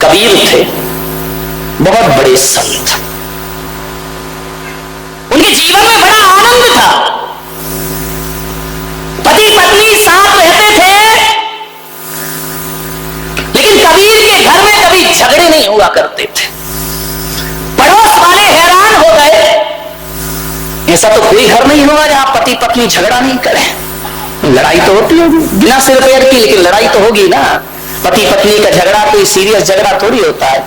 कबीर थे, बहुत बड़े संत। उनके जीवन में बड़ा आनंद था। पति पत्नी साथ रहते थे, लेकिन कबीर के घर में कभी झगड़े नहीं हुआ करते थे। पड़ोस वाले हैरान हो गए, ऐसा तो कोई घर नहीं होगा जहां पति पत्नी झगड़ा नहीं करें। लड़ाई तो होती होगी बिना सिर पैर की, लेकिन लड़ाई तो होगी ना। पति पत्नी का झगड़ा कोई सीरियस झगड़ा थोड़ी होता है।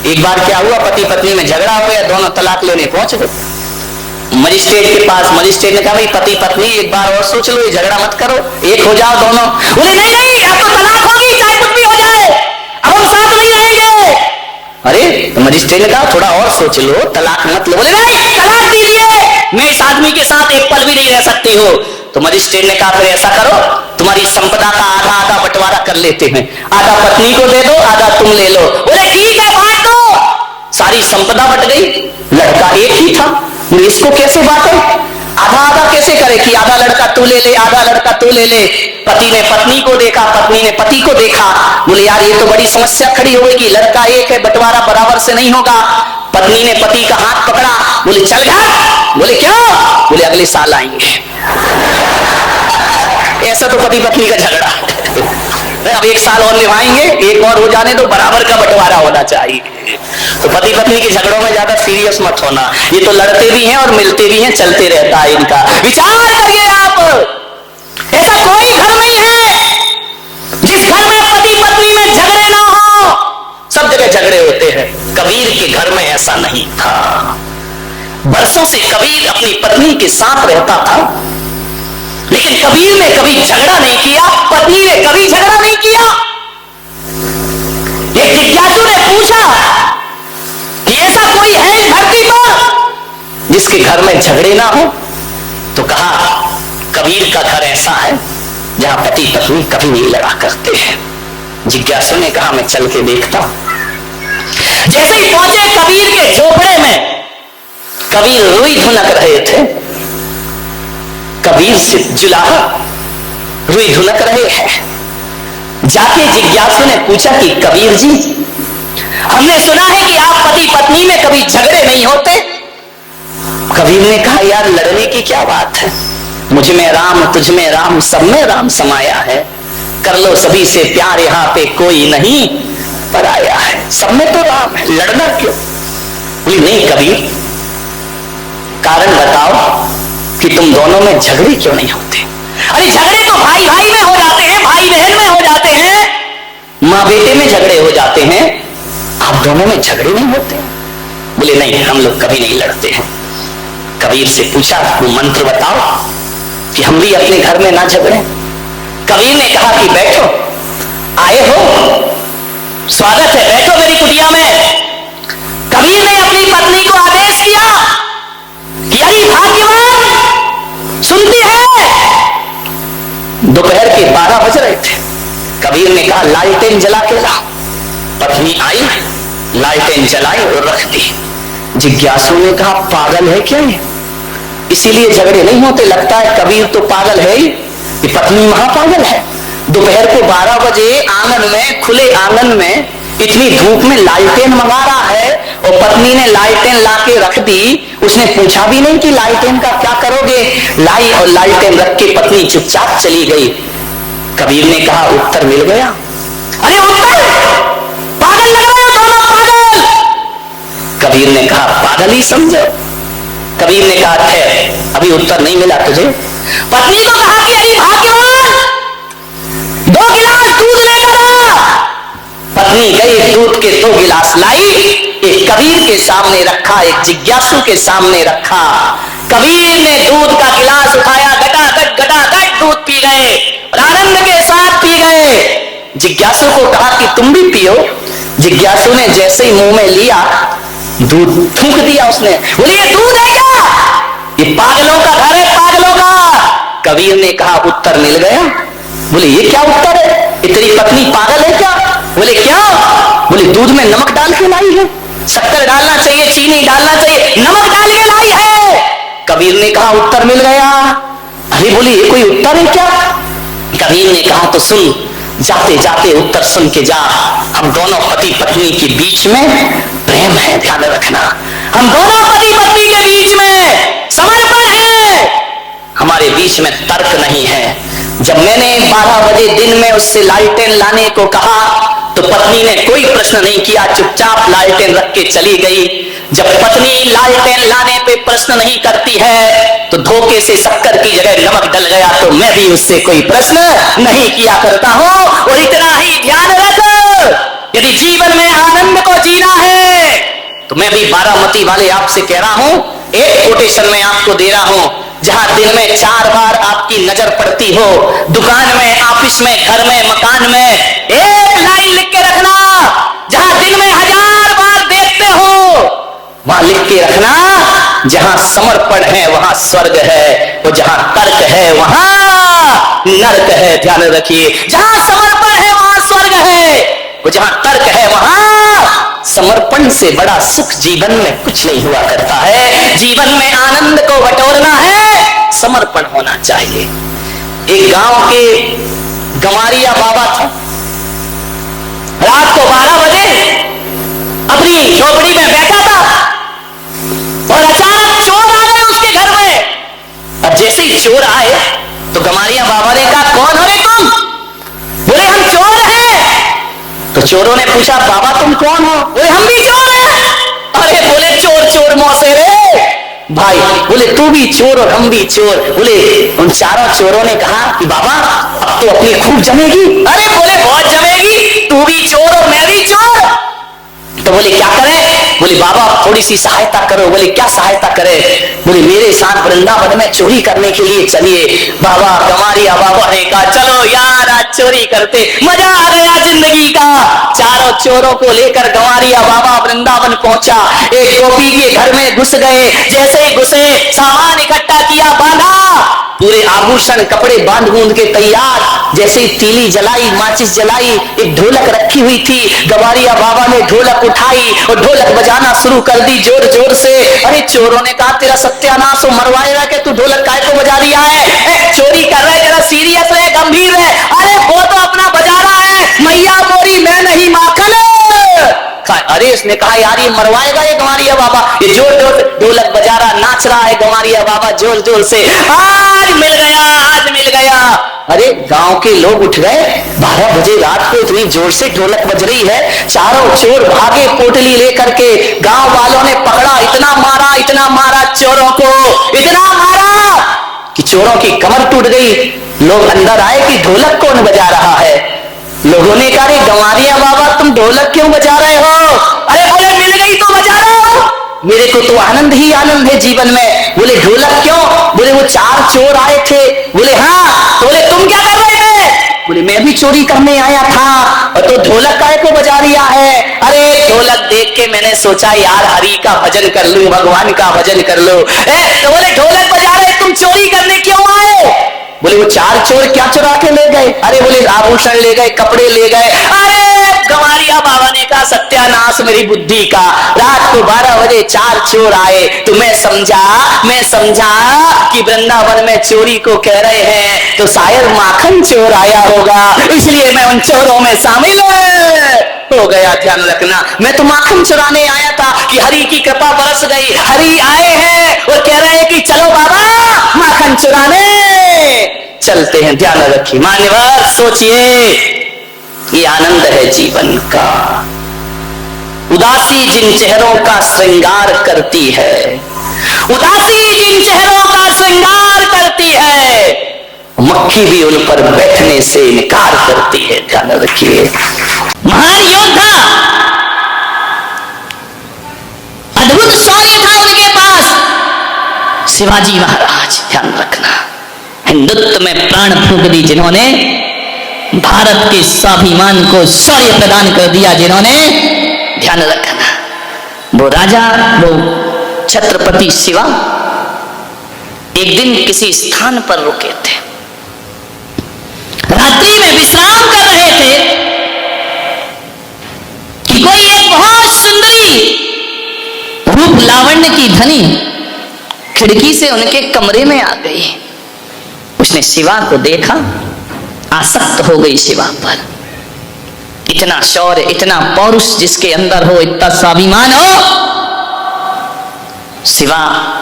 एक बार क्या हुआ, पति पत्नी में झगड़ा हो गया, दोनों तलाक लेने पहुंच गए मजिस्ट्रेट के पास। मजिस्ट्रेट ने कहा भाई पति पत्नी एक बार और सोच लो, ये झगड़ा मत करो, एक हो जाओ दोनों। बोले नहीं नहीं, अब तो तलाक होगी, चाहे कुछ भी हो जाए, अब हम साथ नहीं रहेंगे। अरे मजिस्ट्रेट ने कहा थोड़ा और सोच लो, तलाक मत लो। बोले नहीं, तलाक दीजिए, मैं इस आदमी के साथ एक पल भी नहीं रह सकती हो। तो मजिस्ट्रेट ने कहा फिर ऐसा करो, तुम्हारी संपदा का आधा आधा बंटवारा कर लेते हैं, आधा पत्नी को दे दो, आधा तुम ले लो। बोले ठीक है, बांट दो। सारी संपदा बट गई। लड़का एक ही था, इसको कैसे बांटे, आधा आधा कैसे करे कि आधा लड़का तू ले ले, आधा लड़का तू ले ले। पति ने पत्नी को देखा, पत्नी ने पति को देखा। बोले यार ये तो बड़ी समस्या खड़ी हो गई कि लड़का एक है, बंटवारा बराबर से नहीं होगा। पत्नी ने पति का हाथ पकड़ा, बोले चल घर। बोले क्यों? बोले अगले साल आएंगे। ऐसा तो पति पत्नी का झगड़ा, अब एक साल और निभाएंगे, एक और हो जाने तो बराबर का बंटवारा होना चाहिए। तो पति पत्नी के झगड़ों में ज्यादा सीरियस मत होना, ये तो लड़ते भी हैं और मिलते भी हैं, चलते रहता है इनका। विचार करिए आप, ऐसा कोई घर नहीं है जिस घर में पति पत्नी में झगड़े ना हो। सब जगह झगड़े होते हैं, कबीर के घर में ऐसा नहीं था। बरसों से कबीर अपनी पत्नी के साथ रहता था, लेकिन कबीर ने कभी झगड़ा नहीं किया, पत्नी ने कभी झगड़ा नहीं किया। एक जिज्ञासु ने पूछा कि ऐसा कोई है इस धरती पर जिसके घर में झगड़े ना हो? तो कहा कबीर का घर ऐसा है जहां पति पत्नी कभी नहीं लड़ा करते हैं। जिज्ञासु ने कहा मैं चल के देखता हूं। जैसे ही पहुंचे कबीर के झोपड़े में, कबीर रुई धुनक रहे थे। कबीर से जुलाहा रुई धुनक रहे हैं। जाके जिज्ञासु ने पूछा कि कबीर जी, हमने सुना है कि आप पति पत्नी में कभी झगड़े नहीं होते। कबीर ने कहा यार लड़ने की क्या बात है, मुझ में राम, तुझ में राम, सब में राम समाया है। कर लो सभी से प्यार, यहाँ पे कोई नहीं पराया है। सब में तो राम है, लड़ना क्यों? बोली नहीं कबीर, कारण बताओ कि तुम दोनों में झगड़े क्यों नहीं होते? अरे झगड़े तो भाई भाई में हो जाते हैं, भाई बहन में हो जाते हैं, माँ बेटे में झगड़े हो जाते हैं, आप दोनों में झगड़े नहीं होते? बोले नहीं, हम लोग कभी नहीं लड़ते हैं। कबीर से पूछा वो मंत्र बताओ कि हम भी अपने घर में ना झगड़े। कबीर ने कहा कि बैठो, आए हो, स्वागत है, बैठो मेरी कुटिया में। कबीर ने अपनी पत्नी को आदेश किया कि अरे भाग्यवान, सुनती है। दोपहर के 12 बज रहे थे। कबीर ने कहा लालटेन जला के लाओ। पत्नी आई, लालटेन जलाई और रख दी। जिज्ञासु ने कहा पागल है क्या ये, इसीलिए झगड़े नहीं होते? लगता है कबीर तो पागल है ही, ये पत्नी महापागल है। दोपहर को 12 बजे आंगन में, खुले आंगन में इतनी धूप में लालटेन मंगा रहा है और पत्नी ने लालटेन लाके रख दी। उसने पूछा भी नहीं कि लालटेन का क्या करोगे। लाई और लालटेन रख के पत्नी चुपचाप चली गई। कबीर ने कहा उत्तर मिल गया। अरे उत्तर, पागल लग रहे हो दोनों, पागल। कबीर ने कहा पागल ही समझो। कबीर ने कहा ठहर, अभी उत्तर नहीं मिला तुझे। पत्नी को कहा कि अरे भाग्यवान, 2 गिलास दूध लेकर आ। पत्नी गई, दूध के 2 गिलास लाई, एक कबीर के सामने रखा, एक जिज्ञासु के सामने रखा। कबीर ने दूध का गिलास उठाया, गटागट दूध पी गए, आनंद के साथ पी गए। जिज्ञासु को कहा कि तुम भी पियो। जिज्ञासु ने जैसे ही मुंह में लिया, दूध थूक दिया उसने। बोले ये दूध है क्या? ये पागलों का घर है, पागलों का। कबीर ने कहा उत्तर मिल गया। बोले ये क्या उत्तर है, तेरी पत्नी पागल है क्या? बोले क्या? बोले दूध में नमक डाल के लाई है, शक्कर डालना चाहिए, चीनी डालना चाहिए, नमक डाल के लाई है। कबीर ने कहा उत्तर मिल गया। अरे बोले ये कोई उत्तर है क्या? कबीर ने कहा तो सुन, जाते जाते उत्तर सुन के जा, हम दोनों पति पत्नी के बीच में प्रेम है, ध्यान रखना। हम दोनों पति पत्नी के बीच में समर्पण है, हमारे बीच में तर्क नहीं है। जब मैंने 12 बजे दिन में उससे लालटेन लाने को कहा तो पत्नी ने कोई प्रश्न नहीं किया, चुपचाप लालटेन रख के चली गई। जब पत्नी लालटेन लाने पे प्रश्न नहीं करती है तो धोखे से शक्कर की जगह नमक डल गया तो मैं भी उससे कोई प्रश्न नहीं किया करता हूं। और इतना ही ध्यान रख, यदि जीवन में आनंद को जीना है तो मैं भी बारामती वाले आपसे कह रहा हूं, एक कोटेशन में आपको दे रहा हूं, जहां दिन में 4 बार आपकी नजर पड़ती हो, दुकान में, ऑफिस में, घर में, मकान में, एक लाइन लिख के रखना। जहां दिन में 1000 बार देखते हो वहां लिख के रखना, जहां समर्पण है वहां स्वर्ग है, और जहां तर्क है वहां नरक है। ध्यान रखिए, जहां समर्पण है वहां स्वर्ग है, और जहां तर्क है वहां समर्पण से बड़ा सुख जीवन में कुछ नहीं हुआ करता है। जीवन में आनंद को बटोरना है, समर्पण होना चाहिए। एक गांव के गंवारिया बाबा थे, रात को 12 बजे अपनी झोपड़ी में बैठा था और अचानक चोर आ गए उसके घर में। अब जैसे ही चोर आए तो गंवारिया बाबा ने कहा, कौन हो रे तुम? बोले हम चोर हैं। तो चोरों ने पूछा, बाबा तुम कौन हो? बोले हम भी चोर हैं। अरे बोले चोर चोर मौसे रे भाई, बोले तू भी चोर और हम भी चोर। बोले उन चारों चोरों ने कहा कि बाबा अब तो अपनी खूब जमेगी। अरे बोले बहुत जमेगी, तू भी चोर और मैं भी चोर। तो बोले क्या करें? बोले बाबा थोड़ी सी सहायता करो। बोले क्या सहायता करें? बोले मेरे साथ वृंदावन में चोरी करने के लिए चलिए। बाबा गंवारिया बाबा ने कहा, चलो यार आज चोरी करते, मजा आ गया जिंदगी का। चारों चोरों को लेकर गंवारिया बाबा वृंदावन पहुंचा। एक गोपी के घर में घुस गए, जैसे ही घुसे सामान इकट्ठा किया, बांधा, पूरे आभूषण कपड़े बांध बूंद के तैयार। जैसे ही तीली जलाई, माचिस जलाई, एक ढोलक रखी हुई थी, गंवारिया बाबा ने ढोलक उठाई और ढोलक बजाना शुरू कर दी जोर जोर से। अरे चोरों ने कहा, तेरा सत्यानाश हो, मरवाएगा कि तू ढोलक काय को बजा रिया है? चोरी कर रहे, तेरा सीरियस है, गंभीर है? अरे वो तो अपना बजा रहा है, मैया मोरी मैं नहीं माखन। अरे उसने कहा, यार ये मरवाएगा ये गंवारिया बाबा, ये जोर जोर ढोलक बजा रहा, नाच रहा है गंवारिया बाबा जोर जोर से। आज मिल गया, आज मिल गया। अरे गांव के लोग उठ गए, 12 बजे रात को इतनी जोर से ढोलक बज रही है। चारों चोर भागे पोटली लेकर के। गांव वालों ने पकड़ा, इतना मारा चोरों को, इतना मारा कि चोरों की कमर टूट गई। लोग अंदर आए कि ढोलक कौन बजा रहा है? लोगों ने कहा, गंवारिया बाबा तुम ढोलक क्यों बजा रहे हो? अरे बोले मिल गई तो बजा रहे हो, मेरे को तो आनंद ही आनंद है जीवन में। बोले ढोलक क्यों? बोले वो 4 चोर आए थे। बोले हाँ। बोले तुम क्या कर रहे थे? बोले मैं भी चोरी करने आया था। और तो ढोलक काय को बजा रिया है? अरे ढोलक देख के मैंने सोचा यार हरि का भजन कर लूं, भगवान का भजन कर लूं। तो बोले ढोलक बजा रहे, तुम चोरी करने क्यों आए? बोले वो 4 चोर क्या चुरा के ले गए? अरे बोले आभूषण ले गए, कपड़े ले गए। अरे गंवारिया बाबा ने कहा, सत्यानाश मेरी बुद्धि का, रात को 12 बजे 4 चोर आए तो मैं समझा कि वृंदावन में चोरी को कह रहे हैं तो शायद माखन चोर आया होगा, इसलिए मैं उन चोरों में शामिल हो गया। ध्यान रखना, मैं तो माखन चुराने आया था कि हरि की कृपा बरस गई, हरि आए हैं और कह रहे हैं कि चलो बाबा माखन चुराने चलते हैं। ध्यान रखिए, मान्यवर सोचिए, ये आनंद है जीवन का। उदासी जिन चेहरों का श्रृंगार करती है, उदासी जिन चेहरों का श्रृंगार करती है, मक्खी भी उन पर बैठने से इनकार करती है। ध्यान रखिए, महान योद्धा, अद्भुत शौर्य था उनके पास, शिवाजी महाराज। ध्यान रखना, हिंदुत्व में प्राण फूंक दी जिन्होंने, भारत के स्वाभिमान को शौर्य प्रदान कर दिया जिन्होंने। ध्यान रखना, वो राजा, वो छत्रपति शिवा एक दिन किसी स्थान पर रुके थे, रात्रि में विश्राम कर रहे थे कि कोई एक बहुत सुंदरी रूप लावण्य की धनी खिड़की से उनके कमरे में आ गई। उसने शिवा को देखा, आसक्त हो गई शिवा पर। इतना शौर्य, इतना पौरुष जिसके अंदर हो, इतना स्वाभिमान हो। शिवा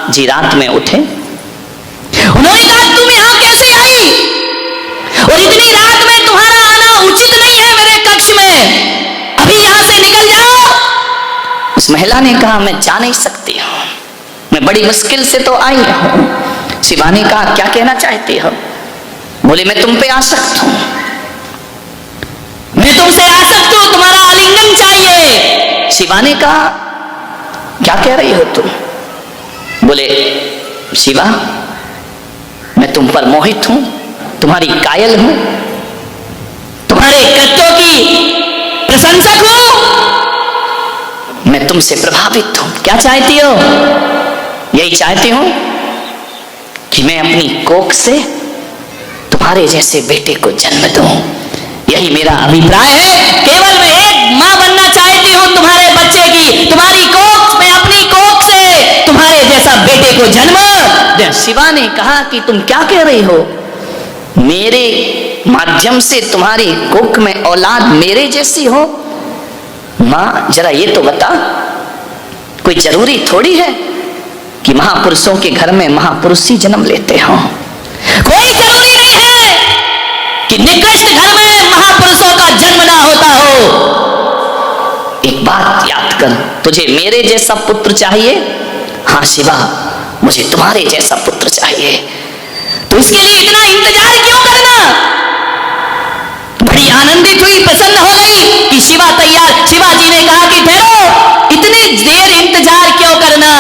जी रात में उठे, उन्होंने कहा तुम यहां कैसे आई, और इतनी रात में तुम्हारा आना उचित नहीं है मेरे कक्ष में, अभी यहां से निकल जाओ। उस महिला ने कहा मैं जा नहीं सकती हूं, मैं बड़ी मुश्किल से तो आई हूं। शिवा ने कहा क्या कहना चाहती हो? बोले मैं तुम पे आसक्त हूं, मैं तुमसे आसक्त हूं, तुम्हारा आलिंगन चाहिए। शिवा ने कहा क्या कह रही हो तुम? बोले शिवा मैं तुम पर मोहित हूं, तुम्हारी कायल हूं, तुम्हारे कृत्यों की प्रशंसक हूं, मैं तुमसे प्रभावित हूं। क्या चाहती हो? यही चाहती हूं कि मैं अपनी कोख से तुम्हारे जैसे बेटे को जन्म दूं। यही मेरा अभिप्राय है। केवल मैं एक मां बनना चाहती हूं तुम्हारे बच्चे की, तुम्हारी कोख में, अपनी कोख से तुम्हारे जैसा बेटे को जन्म। शिवा ने कहा कि तुम क्या कह रही हो? मेरे माध्यम से तुम्हारी कोख में औलाद मेरे जैसी हो? मां जरा ये तो बता, कोई जरूरी थोड़ी है कि महापुरुषों के घर में महापुरुष ही जन्म लेते हो। कोई जरूरी नहीं है कि निकृष्ट घर में महापुरुषों का जन्म ना होता हो। एक बात याद कर, तुझे मेरे जैसा पुत्र चाहिए? हाँ शिवा मुझे तुम्हारे जैसा पुत्र चाहिए। तो इसके लिए इतना इंतजार क्यों करना? बड़ी आनंदित हुई, प्रसन्न हो गई कि शिवा तैयार। शिवाजी ने कहा कि ठहरो, इतनी देर इंतजार क्यों करना?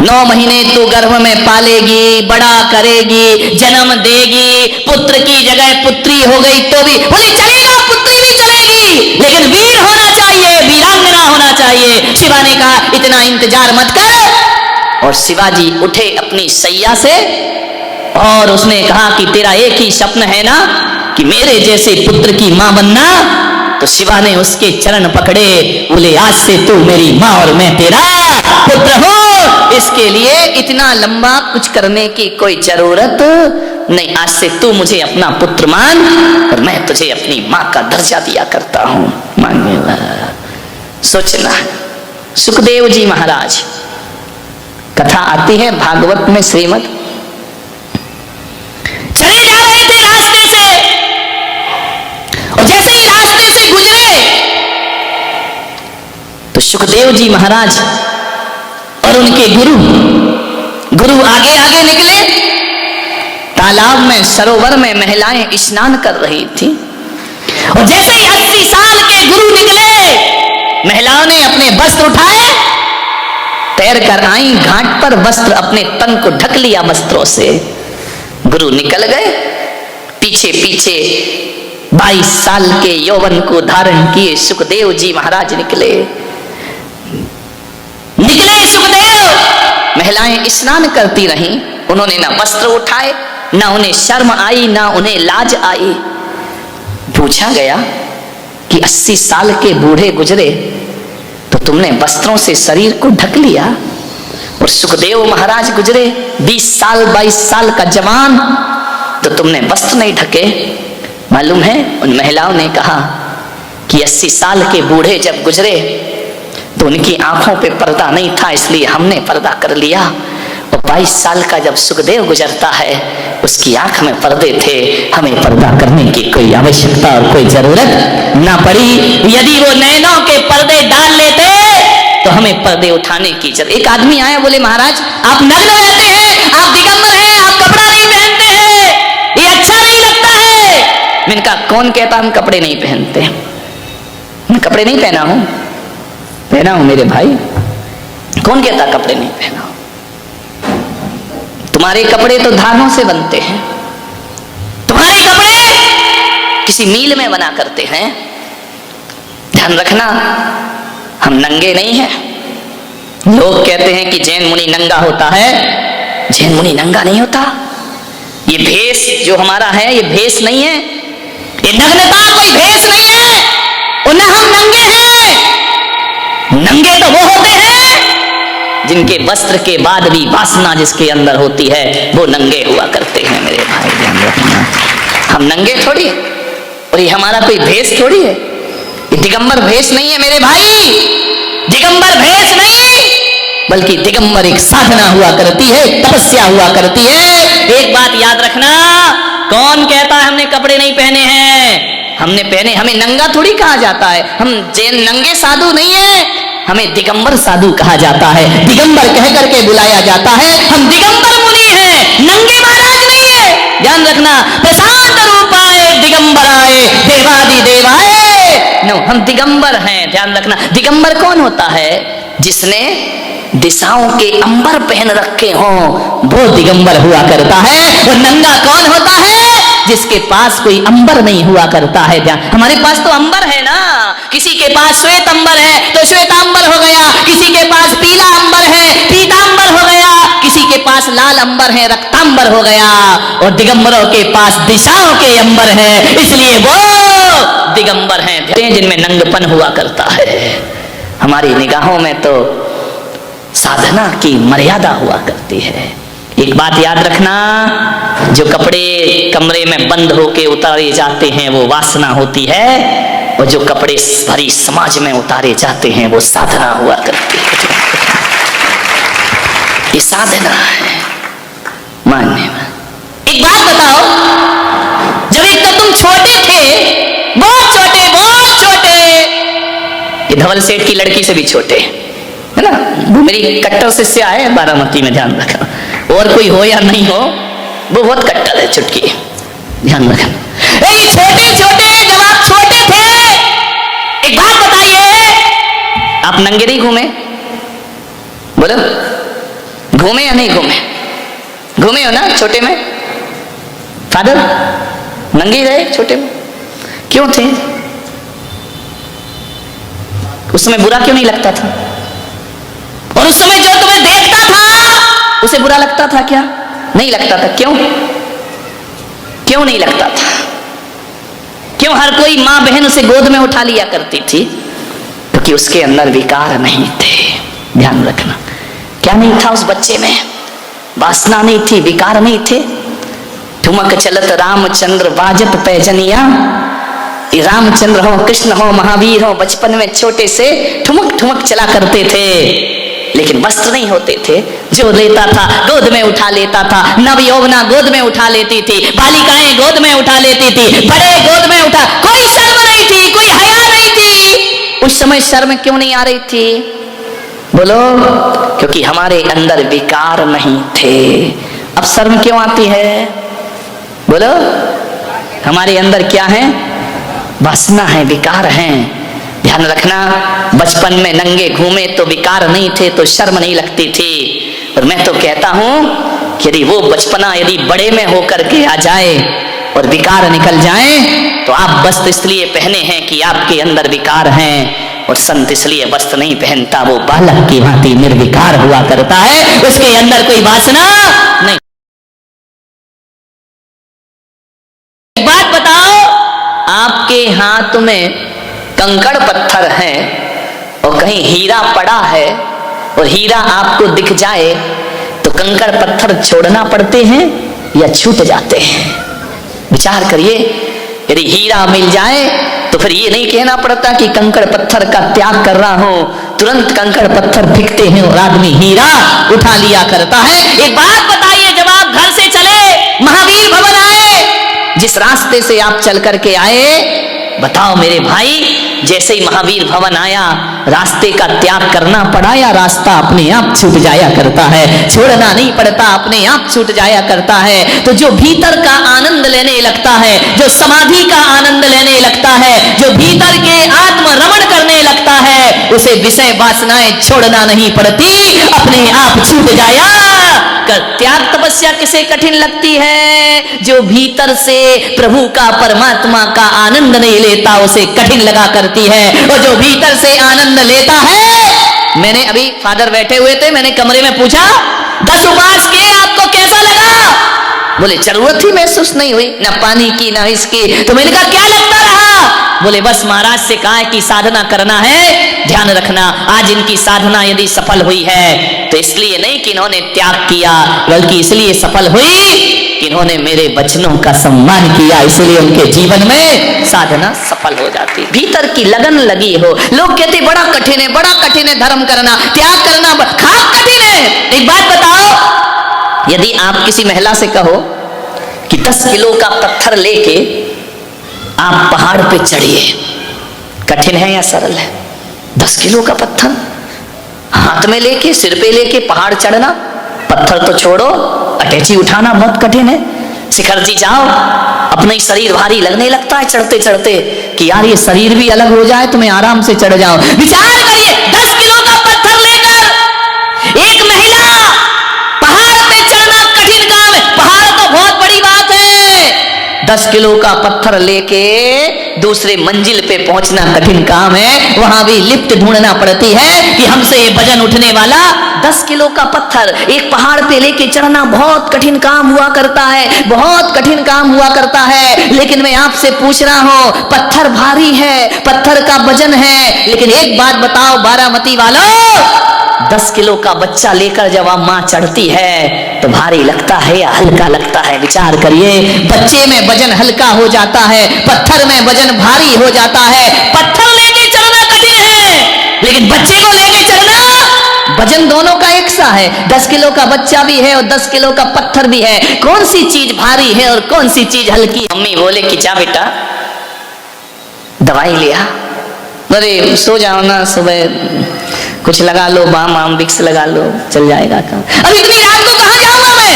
9 महीने तू गर्भ में पालेगी, बड़ा करेगी, जन्म देगी, पुत्र की जगह पुत्री हो गई तो भी बोले चलेगा, पुत्री भी चलेगी, लेकिन वीर होना चाहिए, वीरांगना होना चाहिए। शिवा ने कहा इतना इंतजार मत कर। और शिवाजी उठे अपनी सैया से और उसने कहा कि तेरा एक ही स्वप्न है ना कि मेरे जैसे पुत्र की मां बनना? तो शिवा ने उसके चरण पकड़े, बोले आज से तू मेरी मां और मैं तेरा पुत्र हूं। इसके लिए इतना लंबा कुछ करने की कोई जरूरत नहीं। आज से तू मुझे अपना पुत्र मान और मैं तुझे अपनी मां का दर्जा दिया करता हूं। मांगेगा सोचना। सुखदेव जी महाराज, कथा आती है भागवत में, श्रीमद्, चले जा रहे थे रास्ते से और जैसे ही रास्ते से गुजरे तो सुखदेव जी महाराज और उनके गुरु आगे आगे निकले। तालाब में, सरोवर में महिलाएं स्नान कर रही थी और जैसे ही 80 साल के गुरु निकले, महिलाओं ने अपने वस्त्र उठाए, तैर कर आई घाट पर, वस्त्र अपने तन को ढक लिया वस्त्रों से। गुरु निकल गए, पीछे पीछे 22 साल के यौवन को धारण किए सुखदेव जी महाराज निकले सुखदेव। महिलाएं स्नान करती रहीं, उन्होंने ना वस्त्र उठाए, ना उन्हें शर्म आई, ना उन्हें लाज आई। पूछा गया कि 80 साल के बूढ़े गुजरे तो तुमने वस्त्रों से शरीर को ढक लिया, और सुखदेव महाराज गुजरे 20 साल 22 साल का जवान, तो तुमने वस्त्र नहीं ढके। मालूम है उन महिलाओं ने कहा कि 80 साल के बूढ़े जब गुजरे तो उनकी आंखों पे पर्दा नहीं था, इसलिए हमने पर्दा कर लिया। और 22 साल का जब सुखदेव गुजरता है उसकी आंख में पर्दे थे, हमें पर्दा करने की कोई आवश्यकता और कोई जरूरत ना पड़ी। यदि वो नैनों के पर्दे डाल लेते तो हमें पर्दे उठाने की जरूरत। एक आदमी आया, बोले महाराज आप नग्न रहते हैं, आप दिगंबर हैं, आप कपड़ा नहीं पहनते हैं, ये अच्छा नहीं लगता है। मैंने कहा कौन कहता हम कपड़े नहीं पहनते? मैं कपड़े नहीं पहना हूं, पहना हूं मेरे भाई। कौन कहता कपड़े नहीं पहना? तुम्हारे कपड़े तो धागों से बनते हैं, तुम्हारे कपड़े किसी मील में बना करते हैं। ध्यान रखना, हम नंगे नहीं हैं। लोग कहते हैं कि जैन मुनि नंगा होता है, जैन मुनि नंगा नहीं होता। ये भेष जो हमारा है ये भेष नहीं है, ये नग्नता कोई भेष नहीं है, और न हम नंगे हैं। नंगे तो वो होते हैं जिनके वस्त्र के बाद भी वासना जिसके अंदर होती है, वो नंगे हुआ करते हैं मेरे भाई, ध्यान रखना। हम नंगे थोड़ी है, और ये हमारा कोई भेष थोड़ी है। ये दिगंबर भेष नहीं है मेरे भाई, दिगंबर भेष नहीं, बल्कि दिगंबर एक साधना हुआ करती है, तपस्या हुआ करती है। एक बात याद रखना, कौन कहता है हमने कपड़े नहीं पहने हैं? हमने पहने, हमें नंगा थोड़ी कहा जाता है। हम जैन नंगे साधु नहीं है, हमें दिगंबर साधु कहा जाता है, दिगंबर कह करके बुलाया जाता है। हम दिगंबर मुनि हैं, नंगे महाराज नहीं है। ध्यान रखना, प्रशांत रूपाए दिगंबराए देवादि देवाए, नो, हम दिगंबर हैं। ध्यान रखना, दिगंबर कौन होता है? जिसने दिशाओं के अंबर पहन रखे हों, वो दिगंबर हुआ करता है। और नंगा कौन होता है? जिसके पास कोई अंबर नहीं हुआ करता है। ध्यान, हमारे पास तो अंबर है ना, किसी के पास श्वेत अंबर है तो श्वेतांबर हो गया, किसी के पास पीला अंबर है पीतांबर हो गया, किसी के पास लाल अंबर है रक्तांबर हो गया। और दिगंबरों के पास दिशाओं के अंबर है, इसलिए वो दिगंबर हैं जिनमें नंगपन हुआ करता है। हमारी निगाहों में तो साधना की मर्यादा हुआ करती है। एक बात याद रखना, जो कपड़े कमरे में बंद होके उतारे जाते हैं वो वासना होती है, और जो कपड़े भरी समाज में उतारे जाते हैं वो साधना हुआ करती है। ये साधना है मानने में। एक बात बताओ, जब एक तो तुम छोटे थे, बहुत छोटे, बहुत छोटे, ये धवल सेठ की लड़की से भी छोटे है ना, वो मेरी कट्टर शिष्या है बारामती में, ध्यान रखना। और कोई हो या नहीं हो, वो बहुत कट्टर है, चुटकी, ध्यान रखना। छोटे छोटे, जब आप छोटे थे, एक बात बताइए, आप नंगे नहीं घूमे? बोलो, घूमे या नहीं घूमे? घूमे हो ना छोटे में? फादर नंगे रहे छोटे में, क्यों थे? उस समय बुरा क्यों नहीं लगता था? और उस समय जो तुम्हें देखता था उसे बुरा लगता था क्या? नहीं लगता था। क्यों? क्यों नहीं लगता था? क्यों हर कोई मां बहन उसे गोद में उठा लिया करती थी? क्योंकि उसके अंदर विकार नहीं थे। ध्यान रखना, क्या नहीं था उस बच्चे में? वासना नहीं थी, विकार नहीं थे। ठुमक चलत रामचंद्र बाजत पैजनिया, रामचंद्र हो, कृष्ण हो, महावीर हो, बचपन में छोटे से ठुमक ठुमक चला करते थे, लेकिन वस्त्र नहीं होते थे। जो लेता था गोद में उठा लेता था, नव यौवना गोद में उठा लेती थी, बालिकाएं गोद में उठा लेती थी, बड़े गोद में उठा, कोई शर्म नहीं थी, कोई हया नहीं थी। उस समय शर्म क्यों नहीं आ रही थी? बोलो, क्योंकि हमारे अंदर विकार नहीं थे। अब शर्म क्यों आती है? बोलो, हमारे अंदर क्या है? वासना है, विकार है। ध्यान रखना, बचपन में नंगे घूमे तो विकार नहीं थे, तो शर्म नहीं लगती थी। और मैं तो कहता हूं कि यदि वो बचपना यदि बड़े में होकर के आ जाए और विकार निकल जाए, तो आप वस्त्र इसलिए पहने हैं कि आपके अंदर विकार हैं, और संत इसलिए वस्त्र नहीं पहनता, वो बालक की भांति निर्विकार हुआ करता है, उसके अंदर कोई वासना नहीं। बात बताओ, आपके हाथ में कंकड़ पत्थर है और कहीं हीरा पड़ा है, और हीरा आपको दिख जाए तो कंकड़ पत्थर छोड़ना पड़ते हैं या छूट जाते हैं? विचार करिए। यदि हीरा मिल जाए तो फिर ये नहीं कहना पड़ता कि कंकड़ पत्थर का त्याग कर रहा हूं, तुरंत कंकड़ पत्थर फेंकते हैं और आदमी हीरा उठा लिया करता है। एक बात बताइए, जब आप घर से चले, महावीर भवन आए, जिस रास्ते से आप चल करके आए, बताओ मेरे भाई, जैसे ही महावीर भवन आया, रास्ते का त्याग करना पड़ा या रास्ता अपने आप छूट जाया करता है? छोड़ना नहीं पड़ता, अपने आप छूट जाया करता है। तो जो भीतर का आनंद लेने लगता है, जो समाधि का आनंद लेने लगता है, जो भीतर के आत्म रमण करने लगता है, उसे विषय वासनाएं छोड़ना नहीं पड़ती, अपने आप छूट जाया। त्याग तपस्या किसे कठिन लगती है? जो भीतर से प्रभु का, परमात्मा का आनंद नहीं लेता, उसे कठिन लगा करती है। और जो भीतर से आनंद लेता है, मैंने अभी फादर बैठे हुए थे, मैंने कमरे में पूछा 10 उपवास किए, आपको कैसा लगा? बोले जरूरत ही महसूस नहीं हुई, ना पानी की ना इसकी। तो मैंने कहा क्या लगता रहा? बोले बस महाराज से कहा है कि साधना करना है। ध्यान रखना, आज इनकी साधना यदि सफल हुई है तो इसलिए नहीं कि इन्होंने त्याग किया, बल्कि इसलिए सफल हुई कि इन्होंने मेरे वचनों का सम्मान किया, इसलिए उनके जीवन में साधना सफल हो जाती। भीतर की लगन लगी हो। लोग कहते बड़ा कठिन है, बड़ा कठिन है धर्म करना, त्याग करना खाक कठिन है। एक बात बताओ, यदि आप किसी महिला से कहो कि 10 किलो का पत्थर लेके आप पहाड़ पे चढ़िए, कठिन है या सरल है? 10 किलो का पत्थर हाथ में लेके, सिर पे लेके पहाड़ चढ़ना, पत्थर तो छोड़ो, अटैची उठाना बहुत कठिन है। शिखर जी जाओ, अपना ही शरीर भारी लगने लगता है चढ़ते चढ़ते कि यार ये शरीर भी अलग हो जाए तो मैं आराम से चढ़ जाऊं। विचार करिए, 10 किलो का पत्थर लेकर एक महिला पहाड़ पे चढ़ना कठिन काम है। पहाड़ तो बहुत बड़ी बात है, 10 किलो का पत्थर लेके दूसरे मंजिल पे पहुंचना कठिन काम है। वहां भी लिफ्ट ढूंढना पड़ती है कि हमसे ये वजन उठने वाला 10 किलो का पत्थर एक पहाड़ पे लेके चढ़ना बहुत कठिन काम हुआ करता है, बहुत कठिन काम हुआ करता है। लेकिन मैं आपसे पूछ रहा हूं, पत्थर भारी है, पत्थर का वजन है, लेकिन एक बात बताओ बारामती वालों, 10 किलो का बच्चा लेकर जब आप मां चढ़ती है तो भारी लगता है या हल्का लगता है? विचार करिए, बच्चे में वजन हल्का हो जाता है, पत्थर में वजन भारी हो जाता है। पत्थर लेके चढ़ना कठिन है, लेकिन बच्चे को लेके चढ़ना वजन दोनों का एक सा है। 10 किलो का बच्चा भी है और 10 किलो का पत्थर भी है। कौन सी चीज भारी है और कौन सी चीज हल्की? मम्मी बोले कि जा बेटा दवाई लिया, अरे सो जाओ ना, सुबह कुछ लगा लो, बाम आम विक्स लगा लो, चल जाएगा काम। अब इतनी रात को कहां जाऊंगा मैं?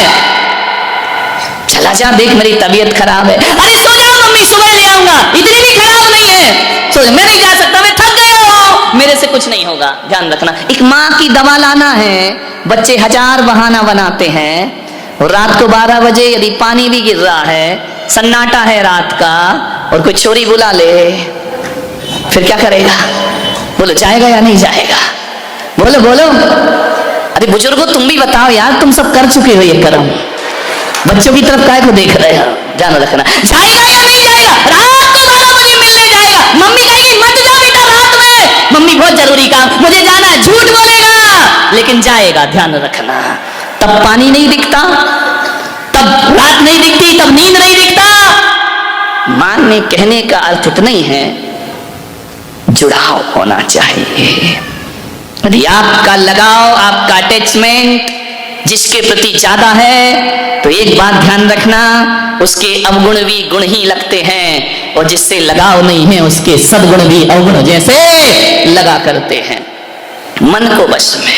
चला जा, देख मेरी तबीयत खराब है। अरे सो जाओ मम्मी, सुबह ले आऊंगा, इतनी भी खराब नहीं है, सो मैं नहीं जा सकता, मैं थक गया हूं, मेरे से कुछ नहीं होगा। ध्यान रखना, एक माँ की दवा लाना है। बच्चे 1000 बहाना बनाते हैं और रात को 12 बजे यदि पानी भी गिर रहा है, सन्नाटा है रात का और कोई चोरी बुला ले, फिर क्या करेगा? बोलो जाएगा या नहीं जाएगा? बोलो बोलो। अरे बुजुर्गों तुम भी बताओ यार, तुम सब कर चुके हो ये कर्म, बच्चों की तरफ काहे को देख रहे हो? ध्यान रखना, जाएगा या नहीं जाएगा? रात को 12 बजे मिलने जाएगा, मम्मी कहेगी मत जा बेटा रात में, मम्मी बहुत जरूरी काम, मुझे जाना है, झूठ बोलेगा लेकिन जाएगा। ध्यान रखना, तब पानी नहीं दिखता, तब रात नहीं दिखती, तब नींद नहीं दिखता। मानने कहने का अर्थ इतना ही है, जुड़ाव होना चाहिए। यदि आपका लगाव, आपका अटैचमेंट जिसके प्रति ज्यादा है तो एक बात ध्यान रखना, उसके अवगुण भी गुण ही लगते हैं और जिससे लगाव नहीं है उसके सद्गुण भी अवगुण जैसे लगा करते हैं। मन को बस में